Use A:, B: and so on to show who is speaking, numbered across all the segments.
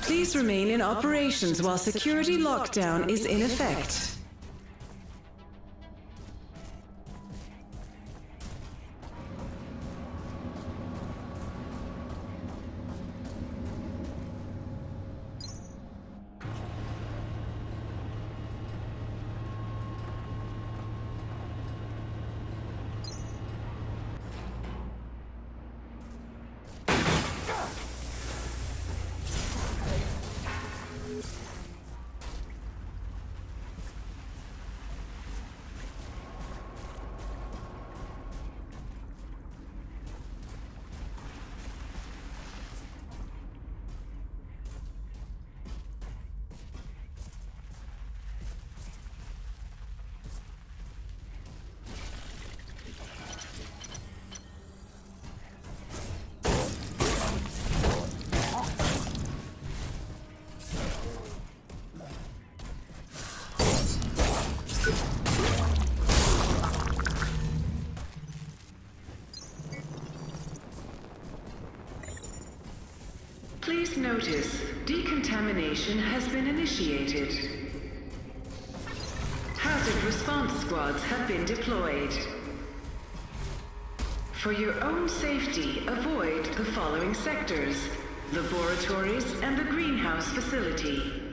A: Please remain in operations while security lockdown is in effect. Please notice, decontamination has been initiated. Hazard response squads have been deployed. For your own safety, avoid the following sectors: laboratories and the greenhouse facility.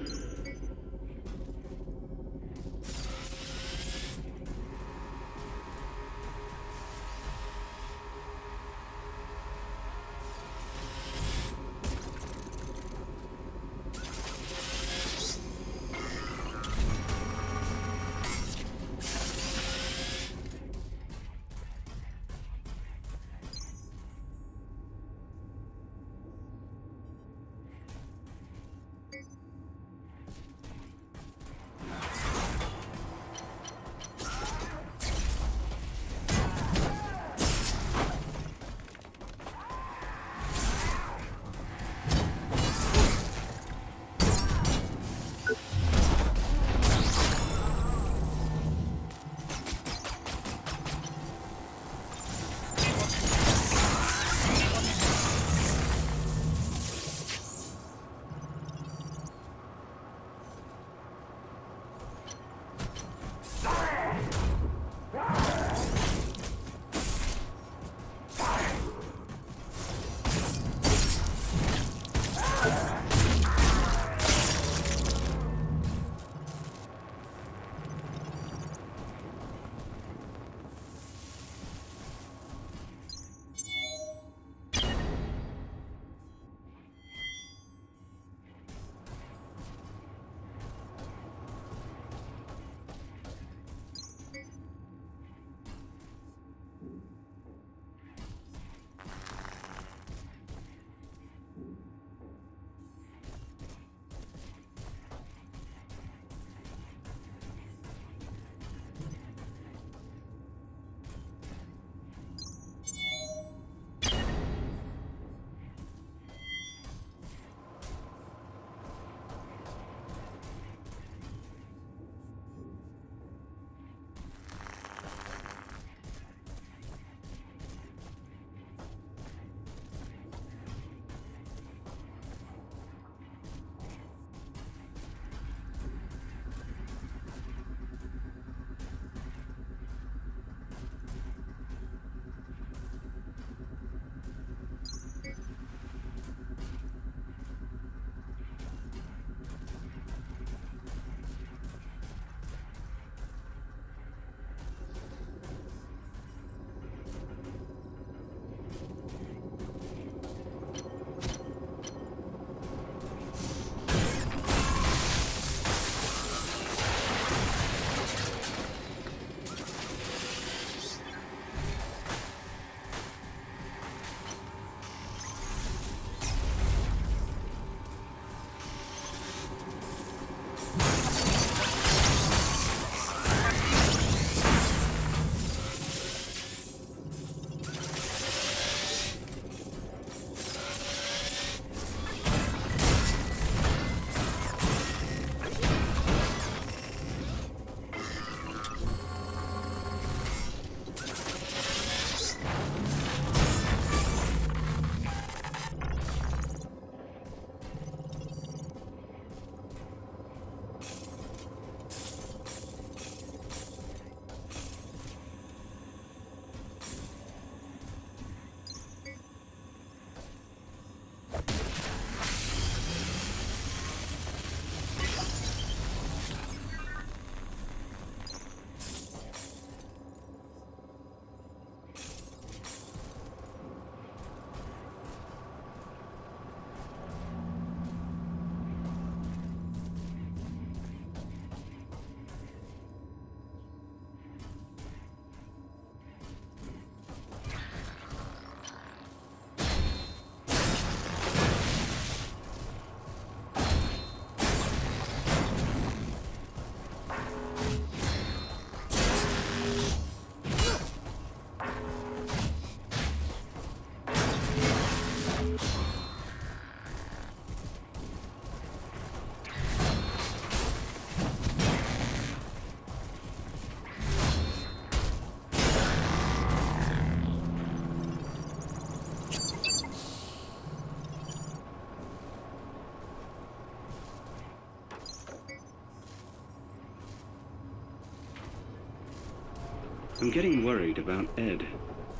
B: I'm getting worried about Ed.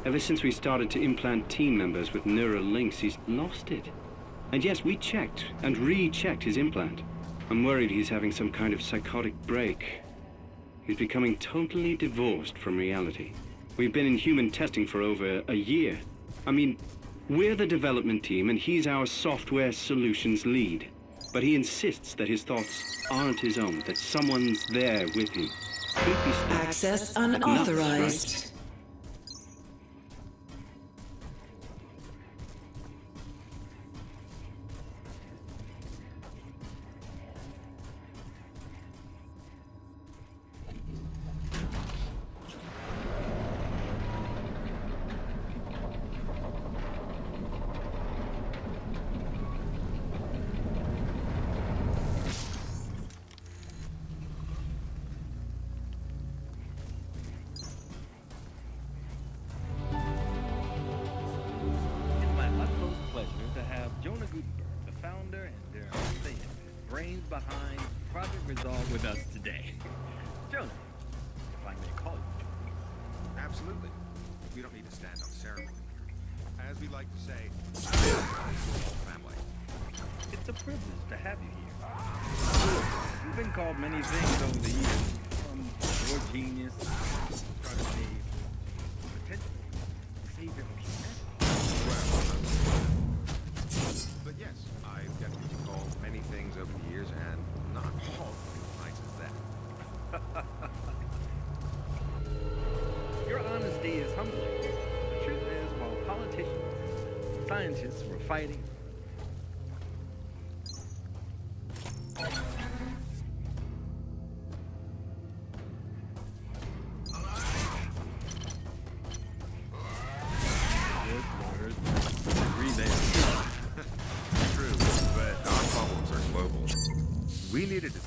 B: Ever since we started to implant team members with neural links, he's lost it. And yes, we checked and rechecked his implant. I'm worried he's having some kind of psychotic break. He's becoming totally divorced from reality. We've been in human testing for over a year. I mean, we're the development team and he's our software solutions lead. But he insists that his thoughts aren't his own, that someone's there with him. Creepy stuff.
A: Access unauthorized.
B: Nuts, right?
C: Behind Project Resolve with us today. Jonah, if I may call you Jonah.
D: Absolutely. We don't need to stand on ceremony. As we like to say, family.
C: It's a privilege to have you here. You've been called many things over the years, from your genius, prodigy, potential savior of humanity.
D: But yes, I've definitely been called many things over the years, and not all as nice as that.
C: Your honesty is humbling. The truth is, while politicians, scientists were fighting,
D: True, but our problems are global. We needed to...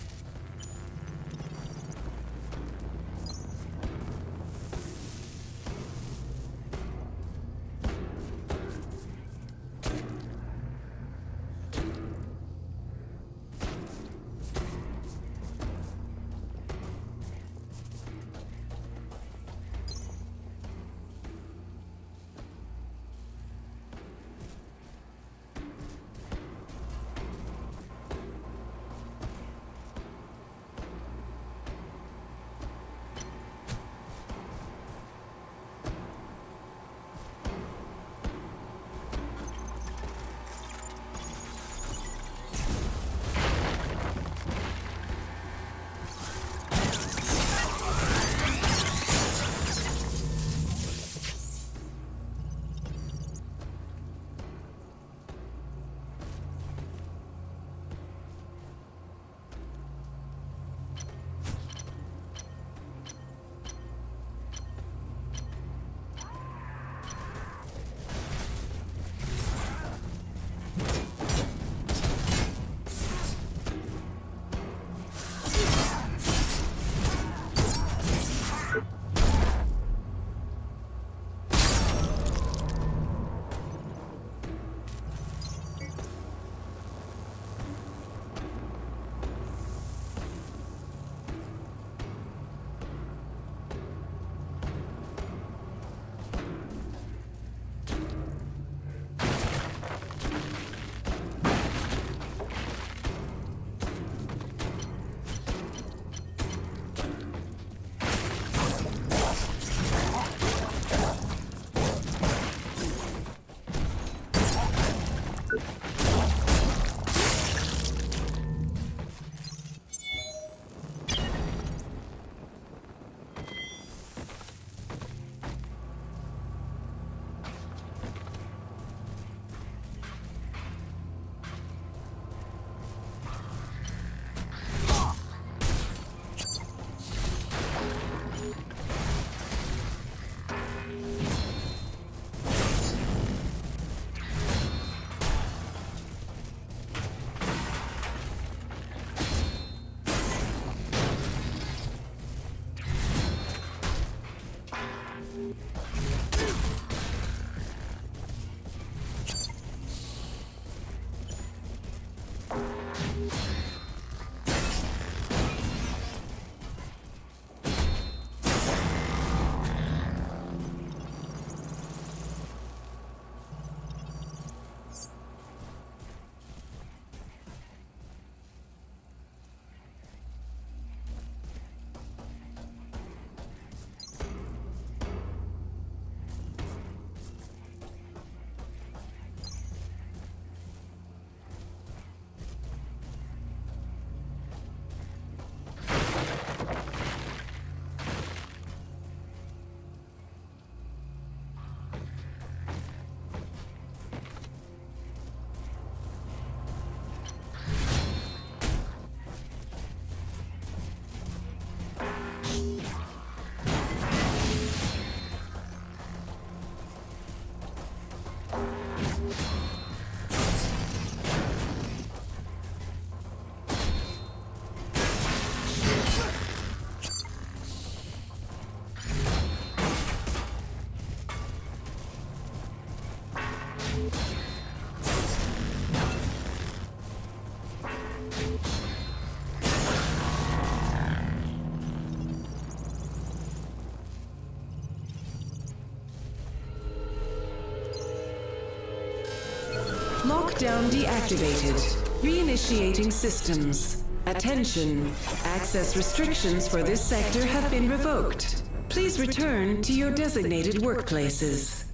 A: Lockdown deactivated. Reinitiating systems. Attention. Access restrictions for this sector have been revoked. Please return to your designated workplaces.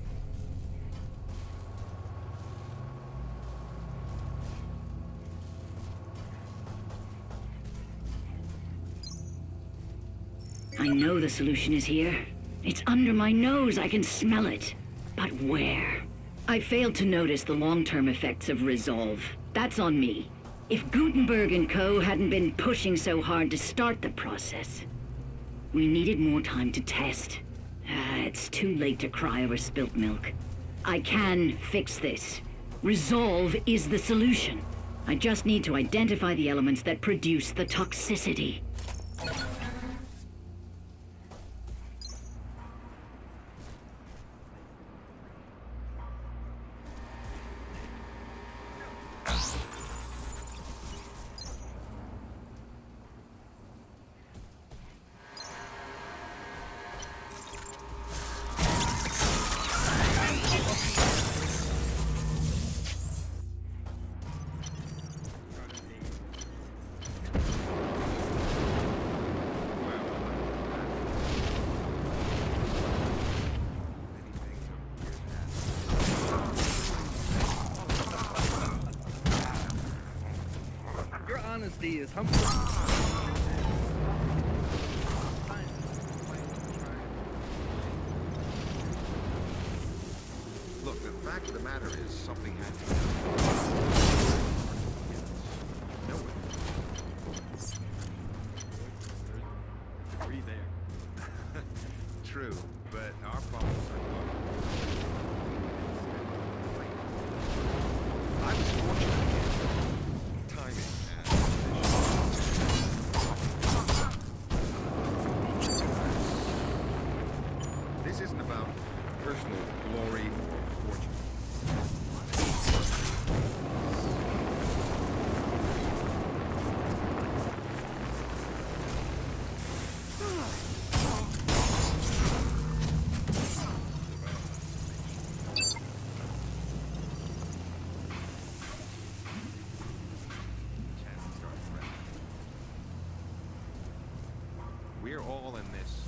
E: I know the solution is here. It's under my nose, I can smell it. But where? I failed to notice the long-term effects of Resolve. That's on me. If Gutenberg and Co. hadn't been pushing so hard to start the process. We needed more time to test. It's too late to cry over spilt milk. I can fix this. Resolve is the solution. I just need to identify the elements that produce the toxicity.
C: Honesty is humble.
D: Look, the fact of the matter is something had to no one.
C: Agree there.
D: True, but our problems are global. I was fortunate. Timing. This isn't about personal glory or fortune. We're all in this.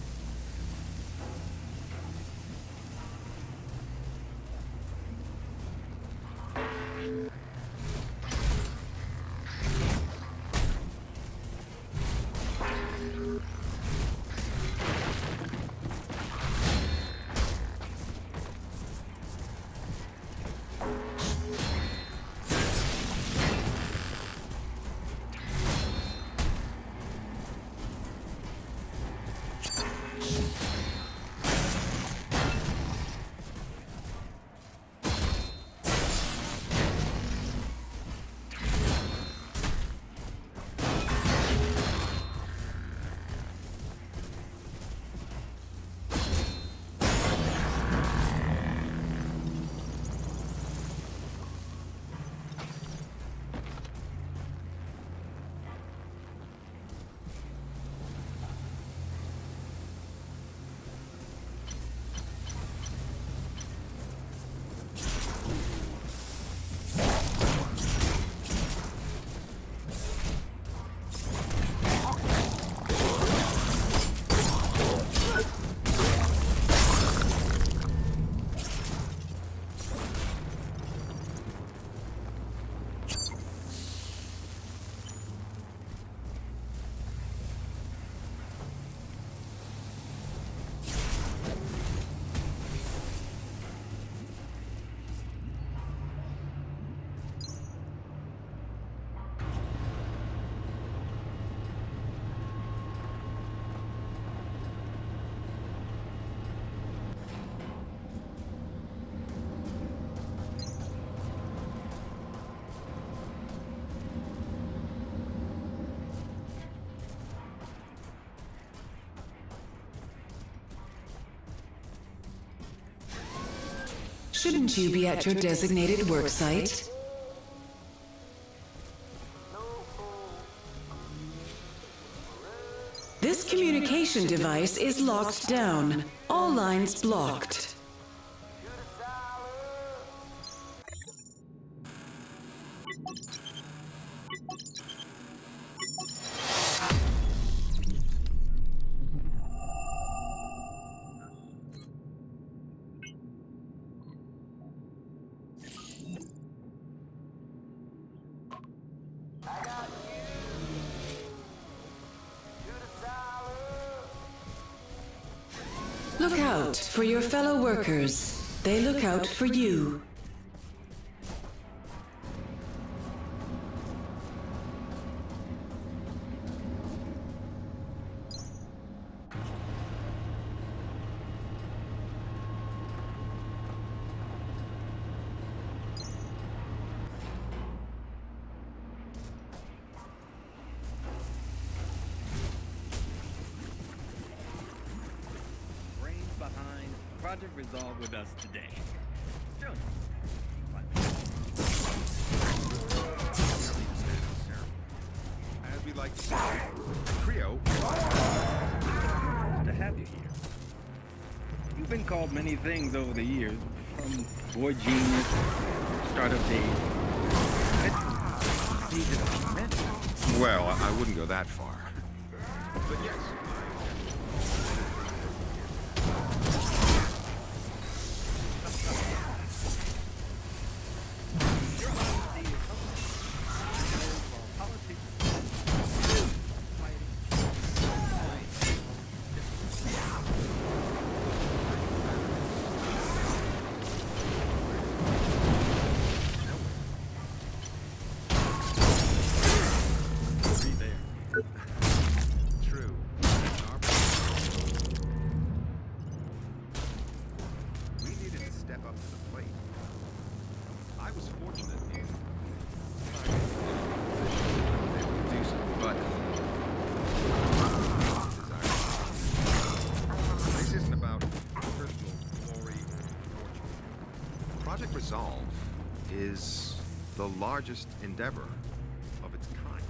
A: Shouldn't you be at your designated work site? This communication device is locked down. All lines blocked. Look out for your fellow workers. They look out for you.
C: Project resolved with us today. Jonas.
D: As we like to say, Creo.
C: To have you here. You've been called many things over the years, from boy genius, startup days.
D: Well, I wouldn't go that far. But yes. Project Resolve is the largest endeavor of its kind.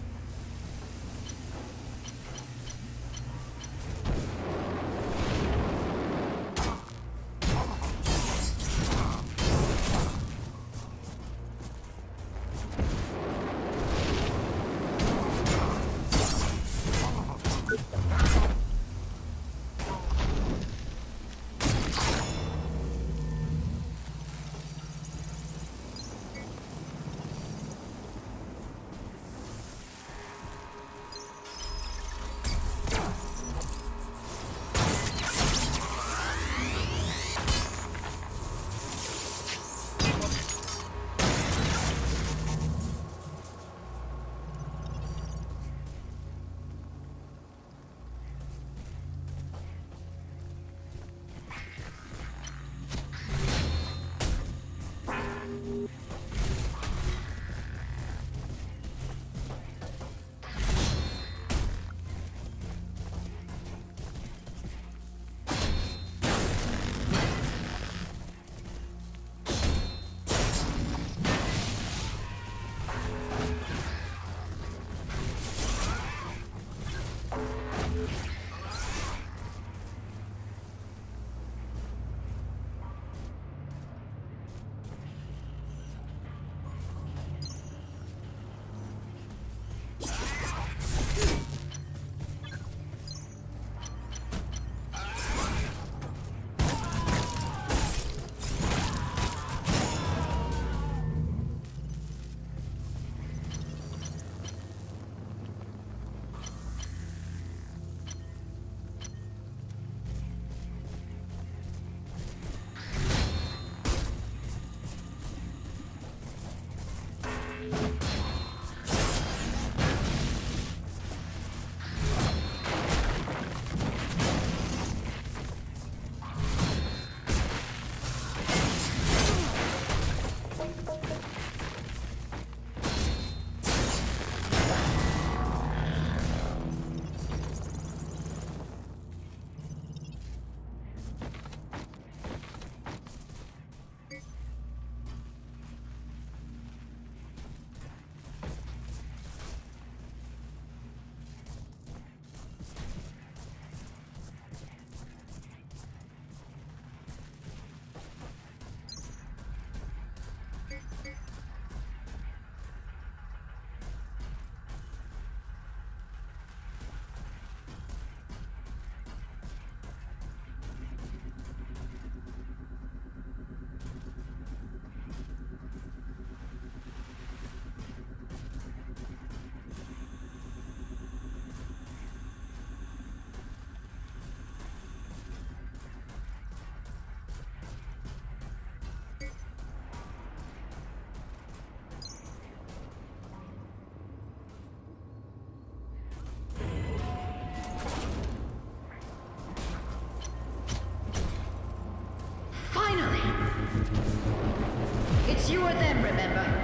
E: with them, remember?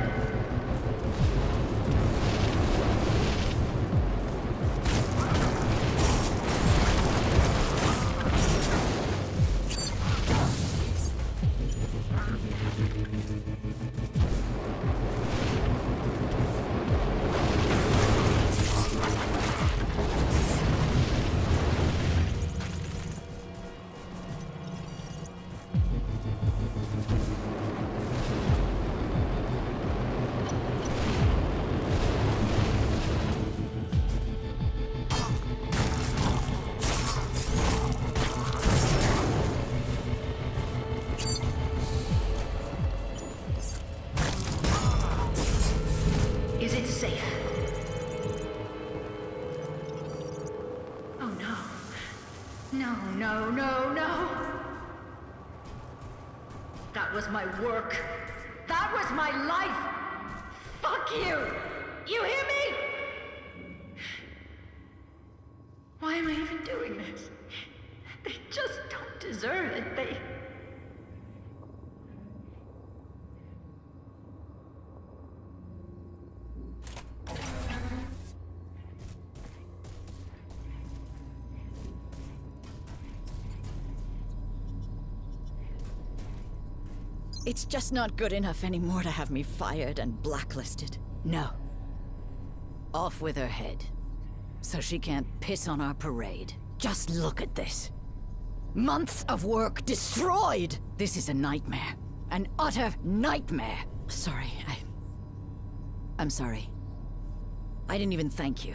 E: Is it safe? Oh no. No, no, no, no. That was my work. That was my life. Fuck you. You hear me? Why am I even doing this? They just don't deserve it. They...
F: It's just not good enough anymore to have me fired and blacklisted. No. Off with her head. So she can't piss on our parade. Just look at this. Months of work destroyed! This is a nightmare. An utter nightmare. Sorry, I'm sorry. I didn't even thank you.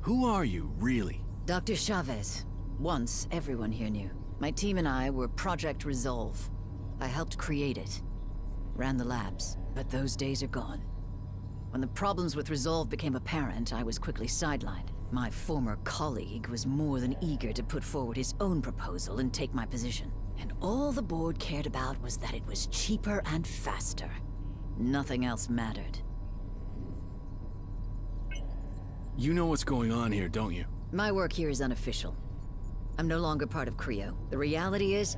G: Who are you, really?
F: Dr. Chavez. Once, everyone here knew. My team and I were Project Resolve. I helped create it. Ran the labs, but those days are gone. When the problems with Resolve became apparent, I was quickly sidelined. My former colleague was more than eager to put forward his own proposal and take my position. And all the board cared about was that it was cheaper and faster. Nothing else mattered.
G: You know what's going on here, don't you?
F: My work here is unofficial. I'm no longer part of Creo. The reality is,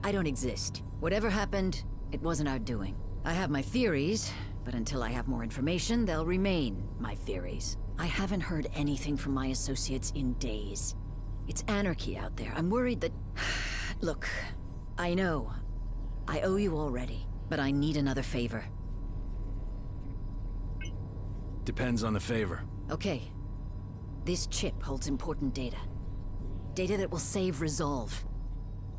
F: I don't exist. Whatever happened, it wasn't our doing. I have my theories, but until I have more information, they'll remain my theories. I haven't heard anything from my associates in days. It's anarchy out there. I'm worried that... Look, I know. I owe you already, but I need another favor.
G: Depends on the favor.
F: Okay. This chip holds important data. Data that will save Resolve.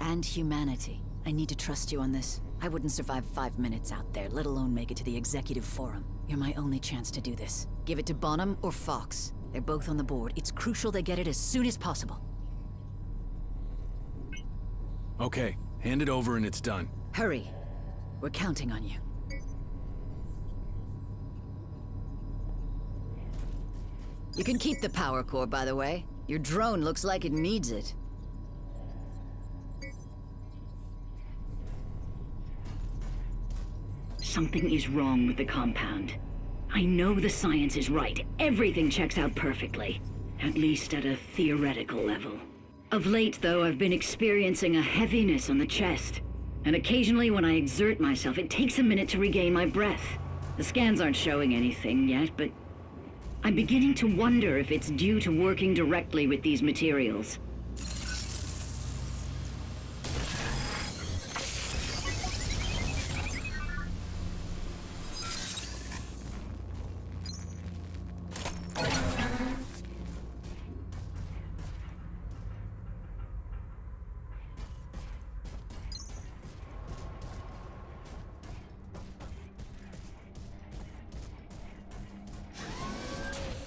F: And humanity. I need to trust you on this. I wouldn't survive 5 minutes out there, let alone make it to the executive forum. You're my only chance to do this. Give it to Bonham or Fox. They're both on the board. It's crucial they get it as soon as possible.
G: Okay, hand it over and it's done.
F: Hurry. We're counting on you. You can keep the power core, by the way. Your drone looks like it needs it.
E: Something is wrong with the compound. I know the science is right. Everything checks out perfectly. At least at a theoretical level. Of late, though, I've been experiencing a heaviness on the chest. And occasionally when I exert myself, it takes a minute to regain my breath. The scans aren't showing anything yet, but I'm beginning to wonder if it's due to working directly with these materials.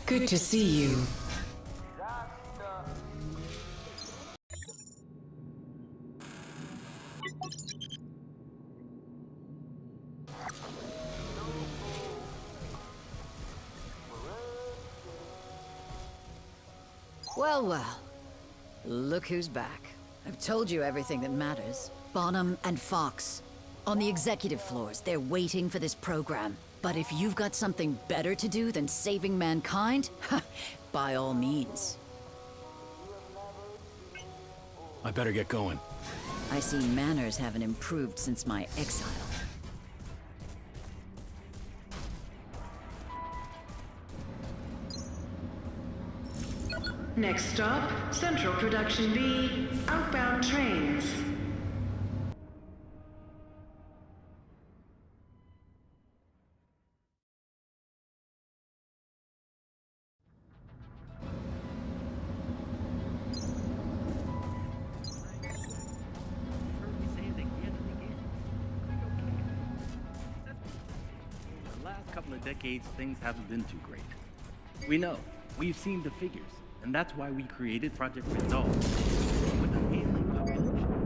A: Good to see you.
F: Well, well. Look who's back. I've told you everything that matters. Bonham and Fox. On the executive floors, they're waiting for this program. But if you've got something better to do than saving mankind, by all means.
G: I better get going.
F: I see manners haven't improved since my exile.
A: Next stop, Central Production B, outbound trains.
C: The last couple of decades, things haven't been too great. We know. We've seen the figures. And that's why we created Project Resolve. With an ailing population.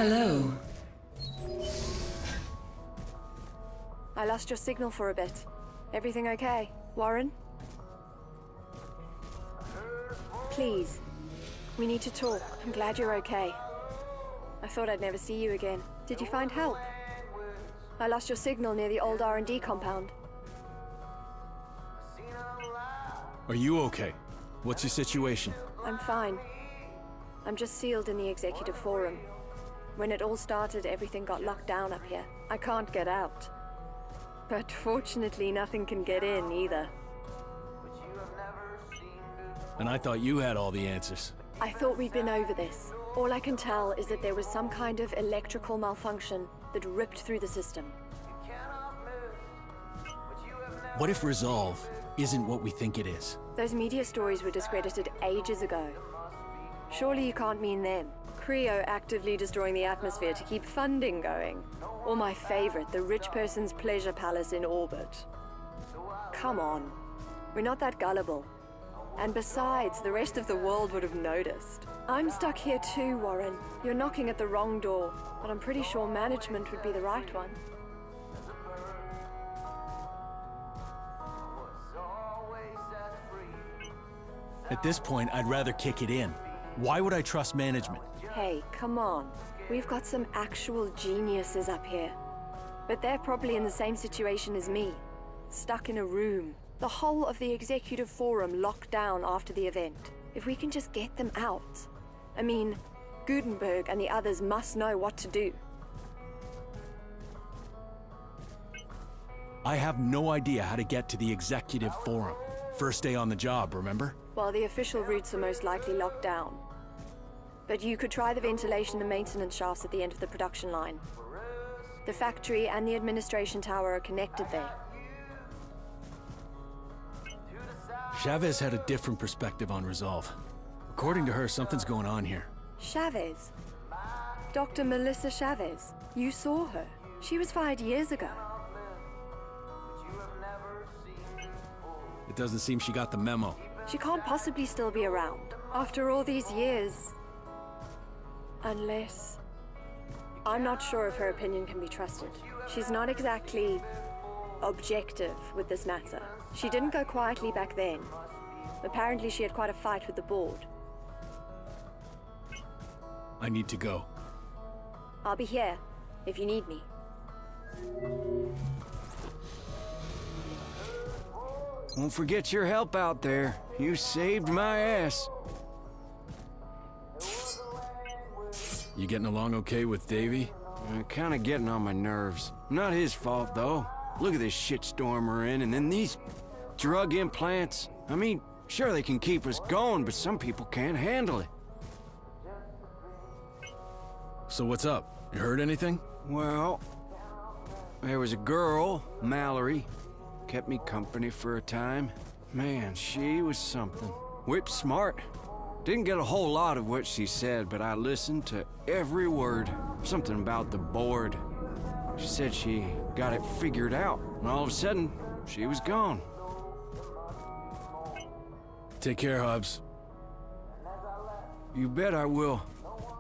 A: Hello.
H: I lost your signal for a bit. Everything okay, Warren? Please, we need to talk. I'm glad you're okay. I thought I'd never see you again. Did you find help? I lost your signal near the old R&D compound.
G: Are you okay? What's your situation?
H: I'm fine. I'm just sealed in the executive forum. When it all started, everything got locked down up here. I can't get out. But fortunately, nothing can get in either.
G: And I thought you had all the answers.
H: I thought we'd been over this. All I can tell is that there was some kind of electrical malfunction that ripped through the system.
G: What if Resolve isn't what we think it is?
H: Those media stories were discredited ages ago. Surely you can't mean them. Creo actively destroying the atmosphere to keep funding going. Or my favorite, the rich person's pleasure palace in orbit. Come on. We're not that gullible. And besides, the rest of the world would have noticed. I'm stuck here too, Warren. You're knocking at the wrong door, but I'm pretty sure management would be the right one.
G: At this point, I'd rather kick it in. Why would I trust management?
H: Hey, come on. We've got some actual geniuses up here. But they're probably in the same situation as me. Stuck in a room. The whole of the executive forum locked down after the event. If we can just get them out. I mean, Gutenberg and the others must know what to do.
G: I have no idea how to get to the executive forum. First day on the job, remember?
H: Well, the official routes are most likely locked down. But you could try the ventilation and maintenance shafts at the end of the production line. The factory and the administration tower are connected there.
G: Chavez had a different perspective on Resolve. According to her, something's going on here.
H: Chavez? Dr. Melissa Chavez. You saw her. She was fired years ago.
G: It doesn't seem she got the memo.
H: She can't possibly still be around. After all these years. Unless... I'm not sure if her opinion can be trusted. She's not exactly objective with this matter. She didn't go quietly back then. Apparently she had quite a fight with the board.
G: I need to go.
H: I'll be here, if you need me.
I: Won't forget your help out there. You saved my ass.
G: You getting along okay with Davey?
I: Kinda getting on my nerves. Not his fault, though. Look at this shitstorm we're in, and then these drug implants. I mean, sure they can keep us going, but some people can't handle it.
G: So what's up? You heard anything?
I: Well, there was a girl, Mallory. Kept me company for a time. Man, she was something. Whip smart. Didn't get a whole lot of what she said, but I listened to every word. Something about the board. She said she got it figured out, and all of a sudden, she was gone.
G: Take care, Hobbs.
I: You bet I will.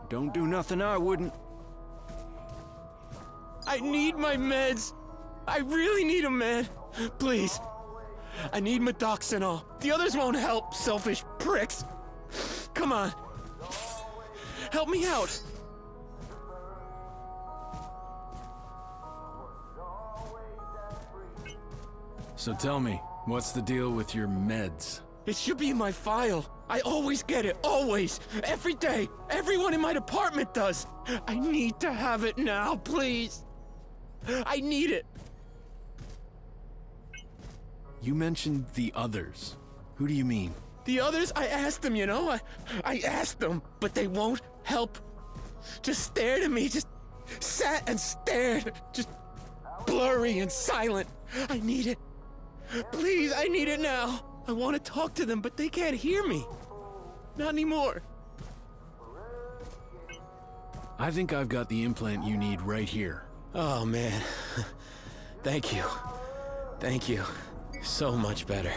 I: Don't do nothing I wouldn't.
J: I need my meds. I really need them, man. Please. I need Medoxanol. The others won't help, selfish pricks. Come on. Help me out.
G: So tell me, what's the deal with your meds?
J: It should be in my file. I always get it, always. Every day. Everyone in my department does. I need to have it now, please. I need it.
G: You mentioned the others. Who do you mean?
J: The others, I asked them, you know? I asked them, but they won't help. Just stared at me, just sat and stared. Just blurry and silent. I need it. Please, I need it now. I want to talk to them, but they can't hear me. Not anymore.
G: I think I've got the implant you need right here.
J: Oh, man. Thank you. Thank you. So much better.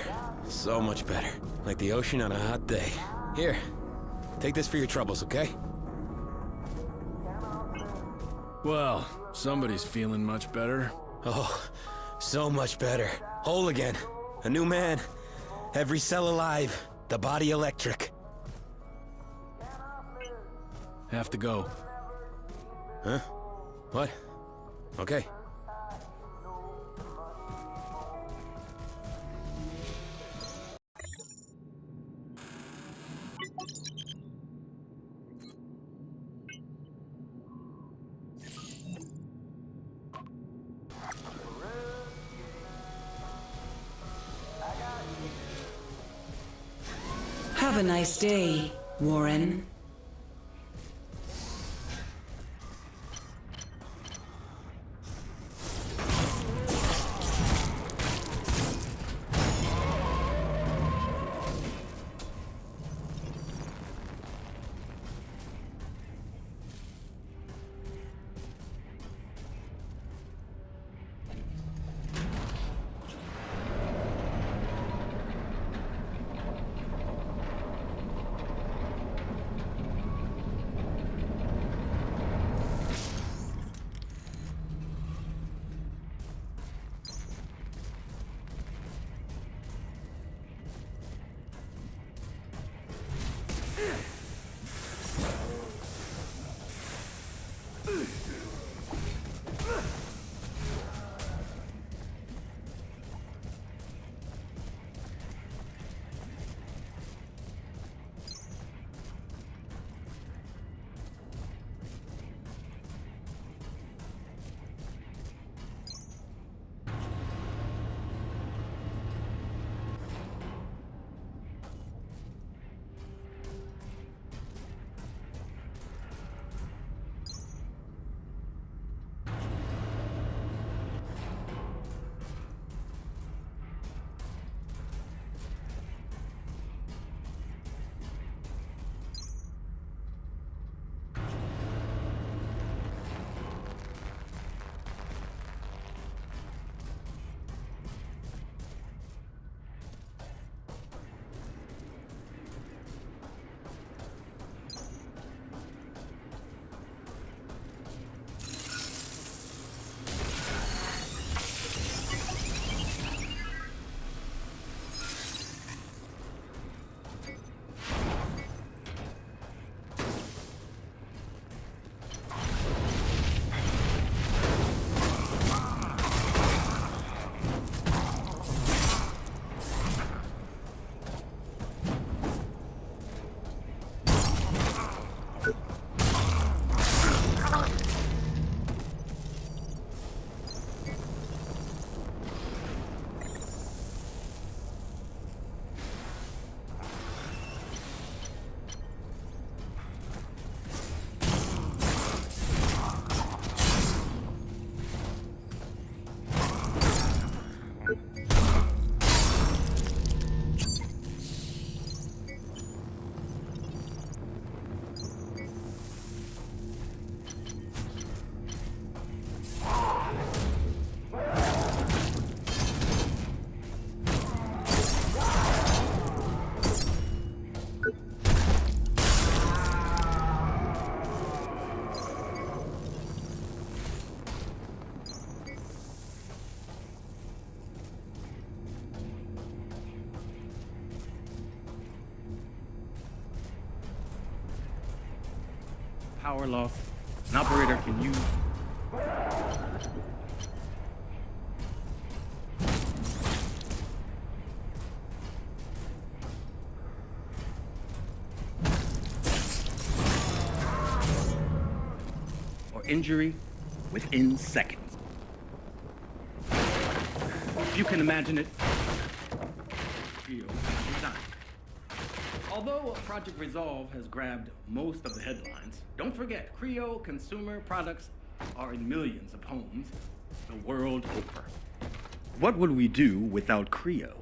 J: So much better. Like the ocean on a hot day. Here, take this for your troubles, okay?
G: Well, somebody's feeling much better.
J: Oh, so much better. Whole again. A new man. Every cell alive. The body electric.
G: Have to go.
J: Huh? What? Okay.
A: Have a nice day. Warren.
C: Power loss. An operator can use. Or injury within seconds. If you can imagine it, feel design. Although Project Resolve has grabbed most of the headlines, don't forget, Creo consumer products are in millions of homes the world over. What would we do without Creo?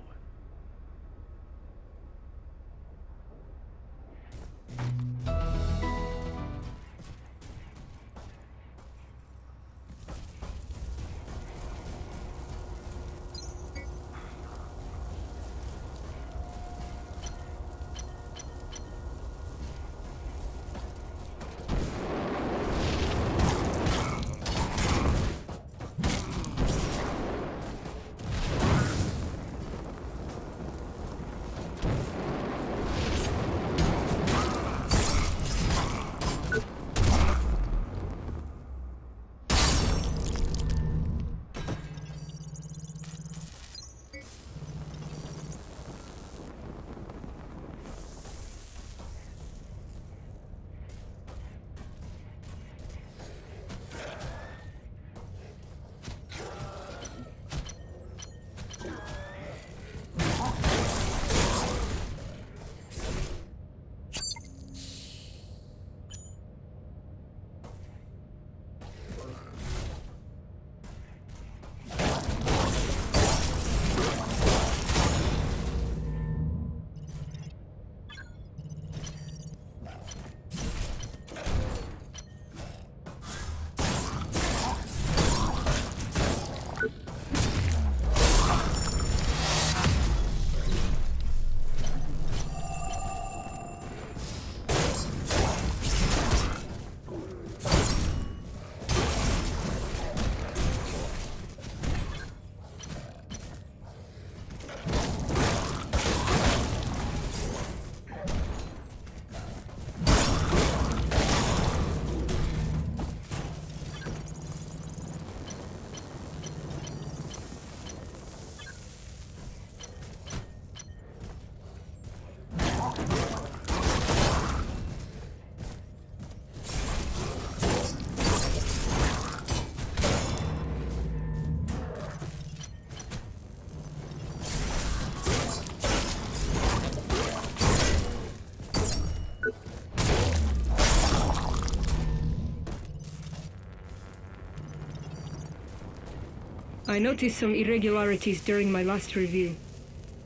K: I noticed some irregularities during my last review.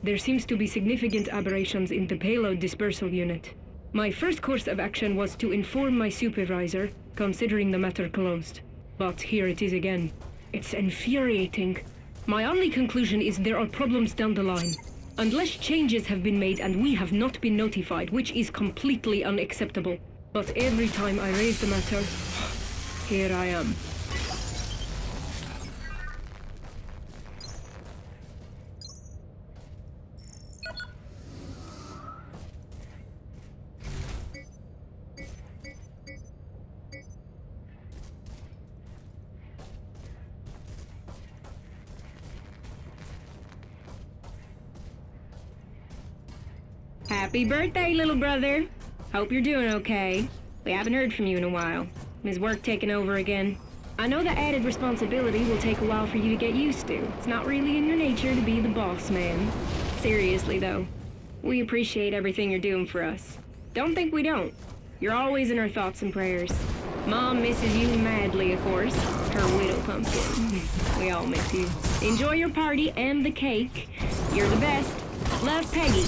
K: There seems to be significant aberrations in the payload dispersal unit. My first course of action was to inform my supervisor, considering the matter closed. But here it is again. It's infuriating. My only conclusion is there are problems down the line. Unless changes have been made and we have not been notified, which is completely unacceptable. But every time I raise the matter, here I am.
L: Happy birthday, little brother. Hope you're doing okay. We haven't heard from you in a while. Is work taking over again? I know the added responsibility will take a while for you to get used to. It's not really in your nature to be the boss man. Seriously, though, we appreciate everything you're doing for us. Don't think we don't. You're always in our thoughts and prayers. Mom misses you madly, of course. Her widow pumpkin. We all miss you. Enjoy your party and the cake. You're the best. Love, Peggy.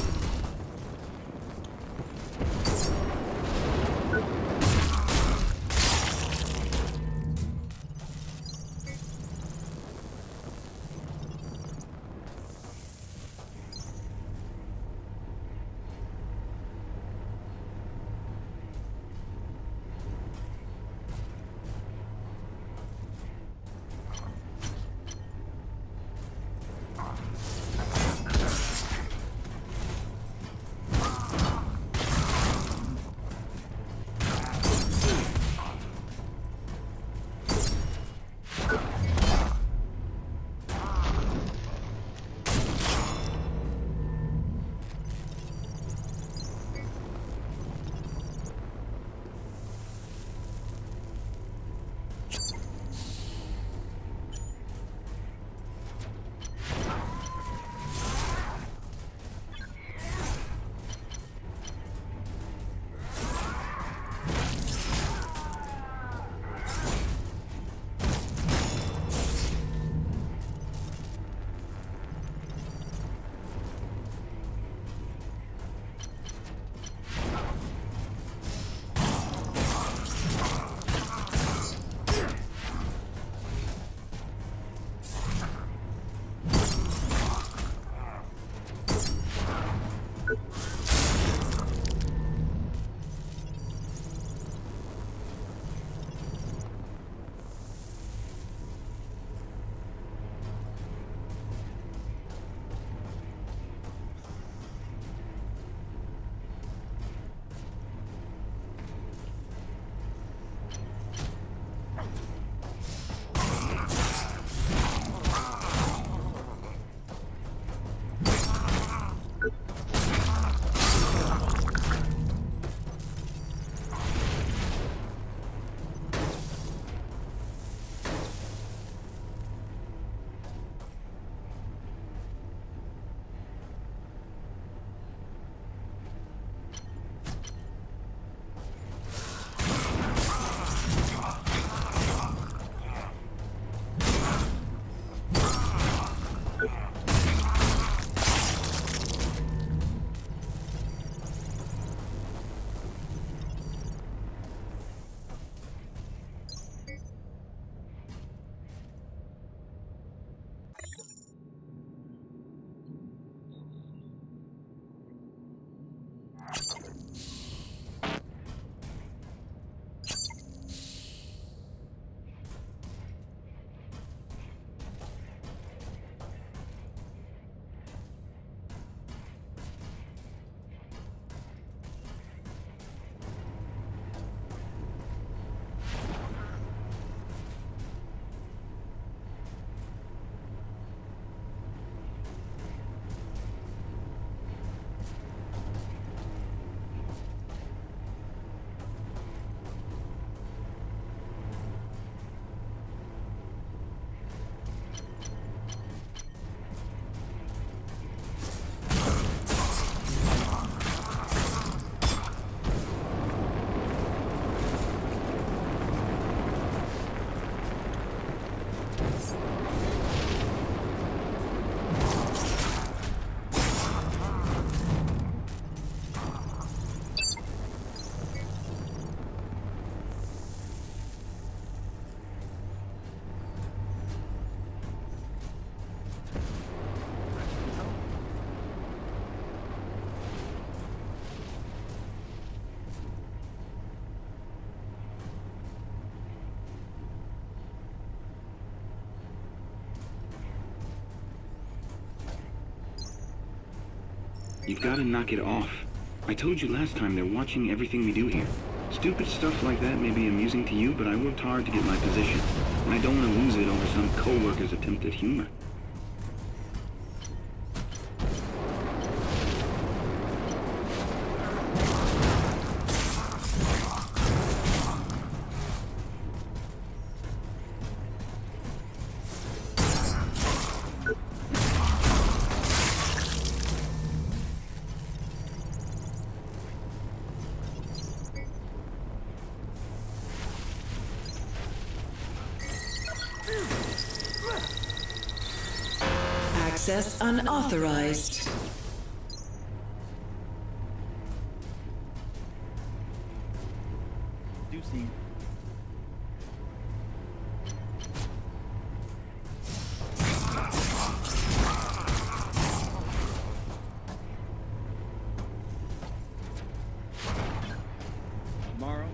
B: You've got to knock it off. I told you last time they're watching everything we do here. Stupid stuff like that may be amusing to you, but I worked hard to get my position. And I don't want to lose it over some co-worker's attempt at humor.
A: Access unauthorized.
C: Do see. Tomorrow.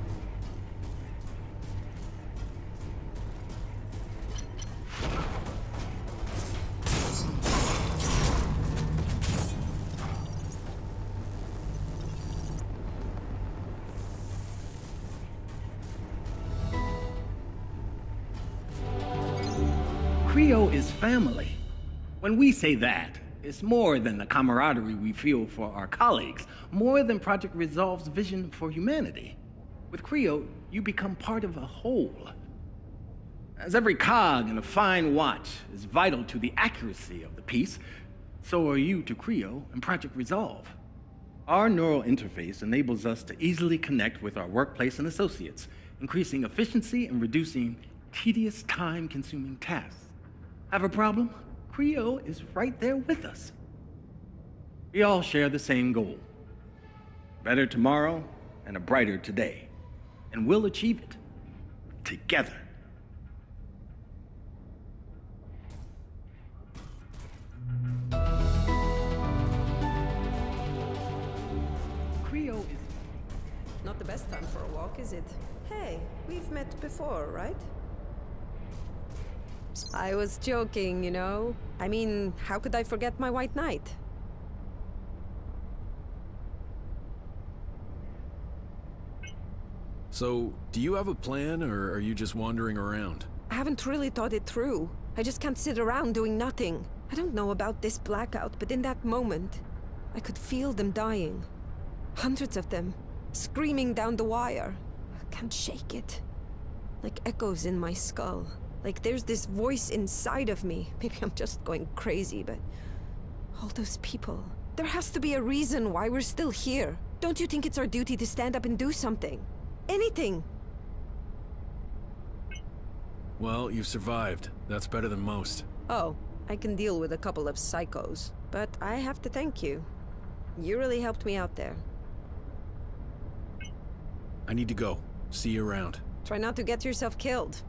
C: Creo is family. When we say that, it's more than the camaraderie we feel for our colleagues, more than Project Resolve's vision for humanity. With Creo, you become part of a whole. As every cog in a fine watch is vital to the accuracy of the piece, so are you to Creo and Project Resolve. Our neural interface enables us to easily connect with our workplace and associates, increasing efficiency and reducing tedious, time-consuming tasks. Have a problem? Creo is right there with us. We all share the same goal. Better tomorrow and a brighter today. And we'll achieve it together. Creo is
M: not the best time for a walk, is it? Hey, we've met before, right? I was joking, you know. I mean, how could I forget my white knight?
G: So, do you have a plan, or are you just wandering around?
M: I haven't really thought it through. I just can't sit around doing nothing. I don't know about this blackout, but in that moment, I could feel them dying. Hundreds of them, screaming down the wire. I can't shake it. Like echoes in my skull. Like there's this voice inside of me. Maybe I'm just going crazy, but... all those people. There has to be a reason why we're still here. Don't you think it's our duty to stand up and do something? Anything!
G: Well, you survived. That's better than most.
M: Oh, I can deal with a couple of psychos. But I have to thank you. You really helped me out there.
G: I need to go. See you around.
M: Try not to get yourself killed.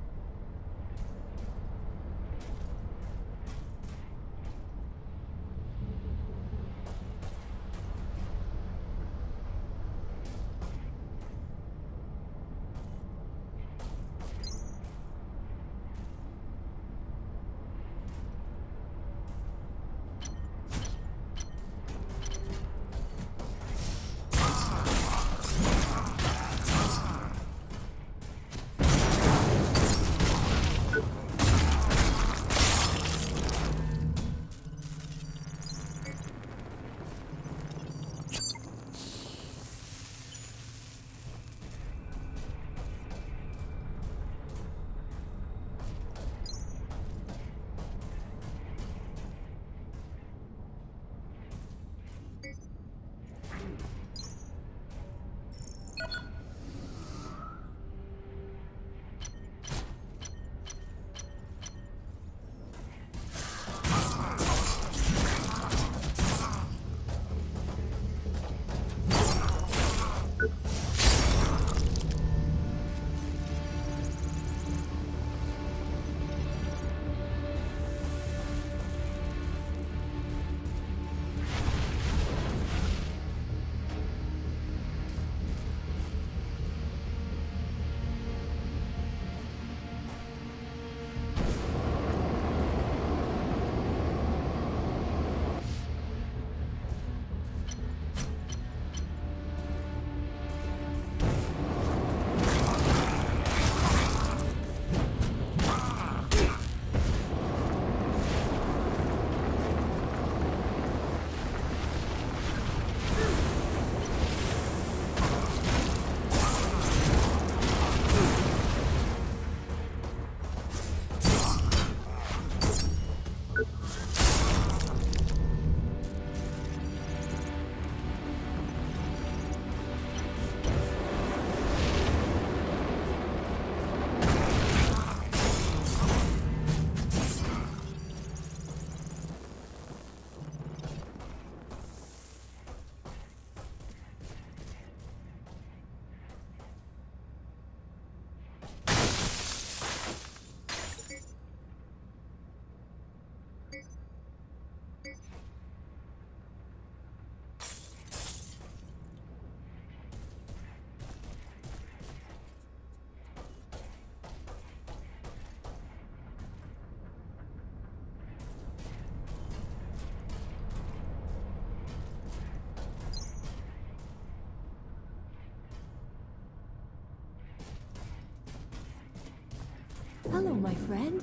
N: Hello, my friend.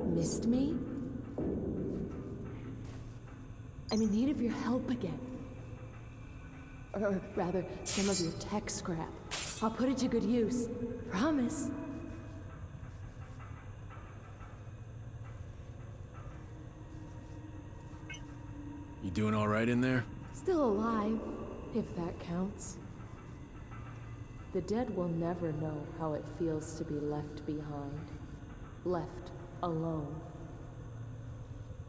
N: Missed me? I'm in need of your help again. Or rather, some of your tech scrap. I'll put it to good use. Promise.
G: You doing all right in there?
N: Still alive, if that counts. The dead will never know how it feels to be left behind. Left alone.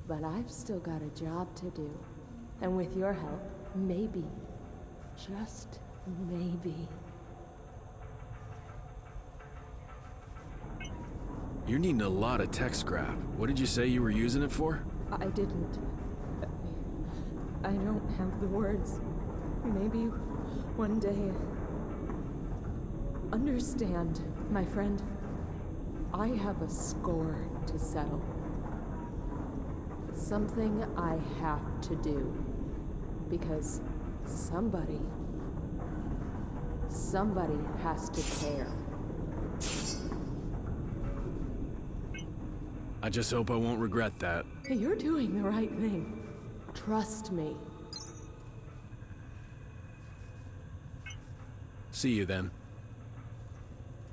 N: But I've still got a job to do. And with your help, maybe, just maybe.
G: You're needing a lot of tech scrap. What did you say you were using it for?
N: I didn't. I don't have the words. Maybe one day. Understand, my friend. I have a score to settle. Something I have to do. Because somebody has to care.
G: I just hope I won't regret that.
N: You're doing the right thing. Trust me.
G: See you then.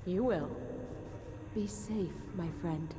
N: You will. Be safe, my friend.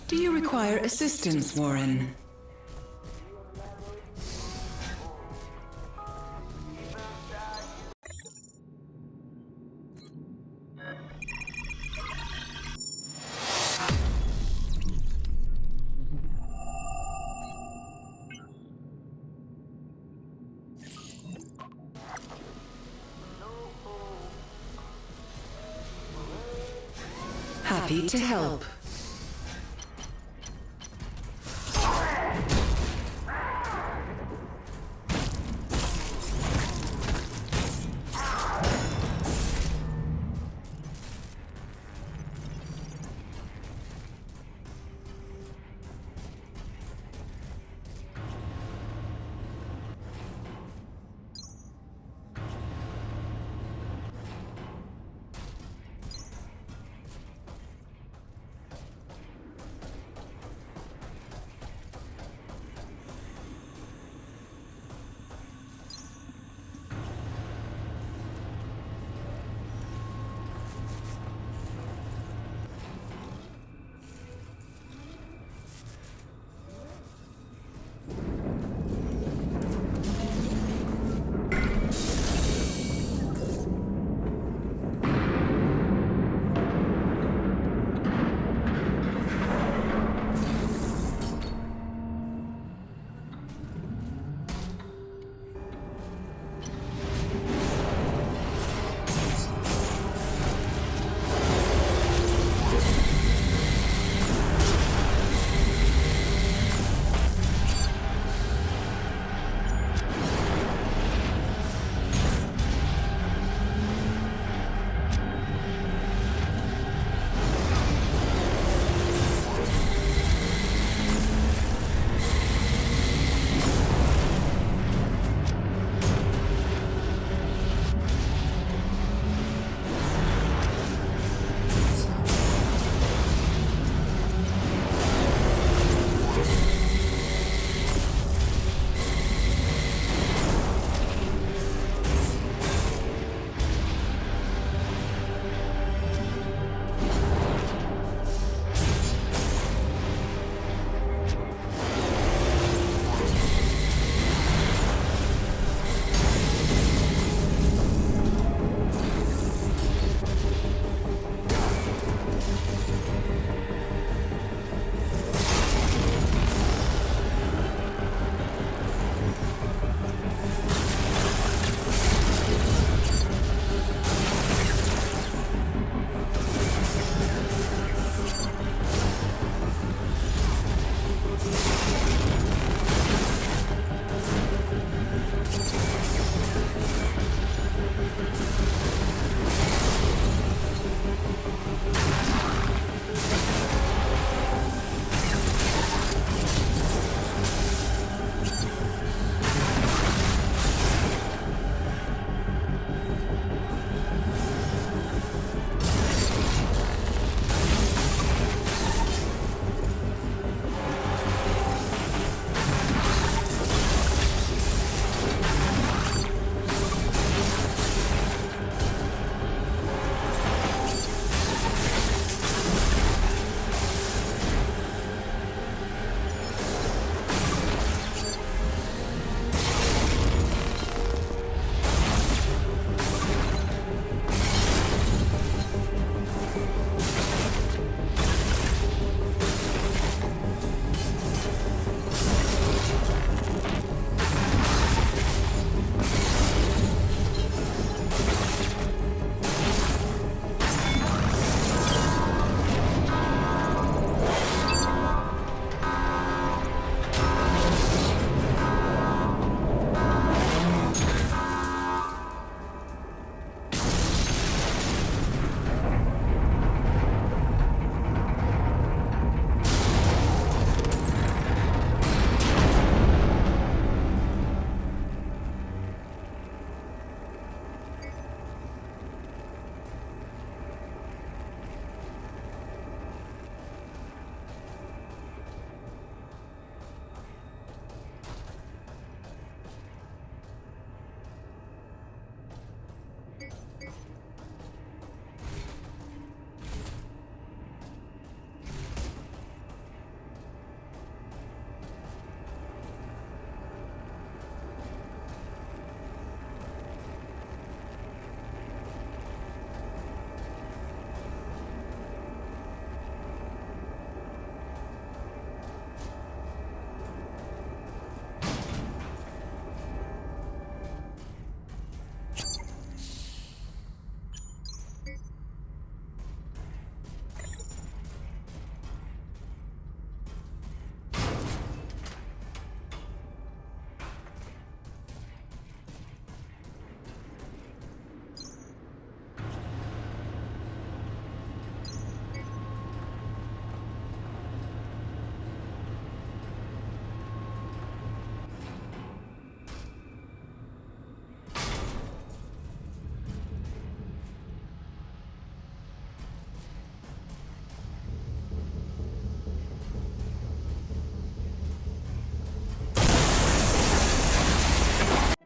A: Do you require assistance, Warren? Happy to help.